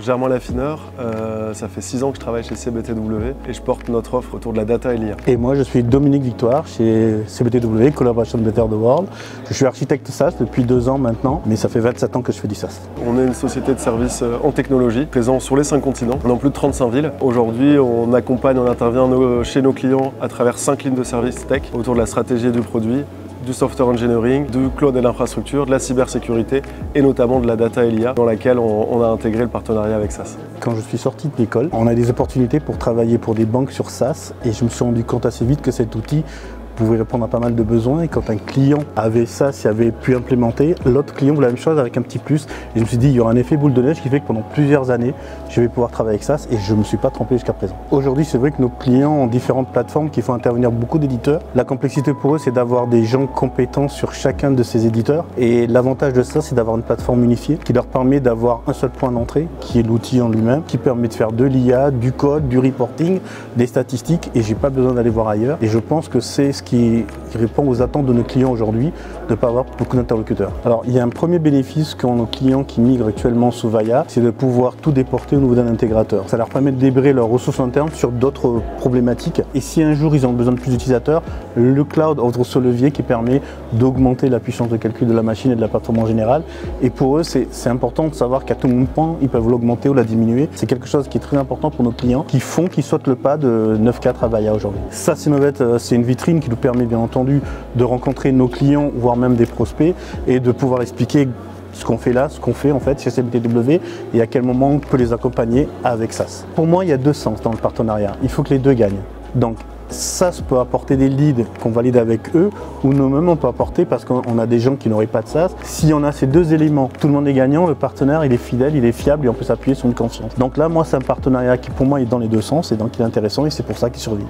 Germain Laffineur, ça fait 6 ans que je travaille chez CBTW et je porte notre offre autour de la data et l'IA. Et moi je suis Dominique Victoire chez CBTW, Collaboration Better the World. Je suis architecte SaaS depuis 2 ans maintenant, mais ça fait 27 ans que je fais du SaaS. On est une société de services en technologie, présent sur les 5 continents, dans plus de 35 villes. Aujourd'hui, on accompagne, on intervient chez nos clients à travers 5 lignes de services tech autour de la stratégie et du produit, du software engineering, du cloud et de l'infrastructure, de la cybersécurité et notamment de la data et l'IA dans laquelle on a intégré le partenariat avec SaaS. Quand je suis sorti de l'école, on a des opportunités pour travailler pour des banques sur SaaS et je me suis rendu compte assez vite que cet outil pouvait répondre à pas mal de besoins et quand un client avait ça, s'il avait pu implémenter, l'autre client voulait la même chose avec un petit plus et je me suis dit il y aura un effet boule de neige qui fait que pendant plusieurs années je vais pouvoir travailler avec SaaS et je ne me suis pas trompé jusqu'à présent. Aujourd'hui c'est vrai que nos clients ont différentes plateformes qui font intervenir beaucoup d'éditeurs. La complexité pour eux c'est d'avoir des gens compétents sur chacun de ces éditeurs et l'avantage de ça c'est d'avoir une plateforme unifiée qui leur permet d'avoir un seul point d'entrée qui est l'outil en lui-même, qui permet de faire de l'IA, du code, du reporting, des statistiques et j'ai pas besoin d'aller voir ailleurs et je pense que c'est ce qui répond aux attentes de nos clients aujourd'hui, de ne pas avoir beaucoup d'interlocuteurs. Alors il y a un premier bénéfice qu'ont nos clients qui migrent actuellement sous Vaia, c'est de pouvoir tout déporter au niveau d'un intégrateur. Ça leur permet de libérer leurs ressources internes sur d'autres problématiques et si un jour ils ont besoin de plus d'utilisateurs, le cloud offre ce levier qui permet d'augmenter la puissance de calcul de la machine et de la plateforme en général et pour eux c'est important de savoir qu'à tout moment ils peuvent l'augmenter ou la diminuer. C'est quelque chose qui est très important pour nos clients qui sautent le pas de 9.4 à Vaia aujourd'hui. Ça c'est une vitrine qui nous permet bien entendu de rencontrer nos clients, voire même des prospects et de pouvoir expliquer ce qu'on fait là, ce qu'on fait en fait chez CBTW et à quel moment on peut les accompagner avec SaaS. Pour moi, il y a 2 sens dans le partenariat. Il faut que les 2 gagnent. Donc, SaaS peut apporter des leads qu'on valide avec eux ou nous-mêmes on peut apporter parce qu'on a des gens qui n'auraient pas de SaaS. Si on a ces 2 éléments, tout le monde est gagnant, le partenaire il est fidèle, il est fiable et on peut s'appuyer sur une confiance. Donc là, moi, c'est un partenariat qui pour moi est dans les 2 sens et donc il est intéressant et c'est pour ça qu'il survit.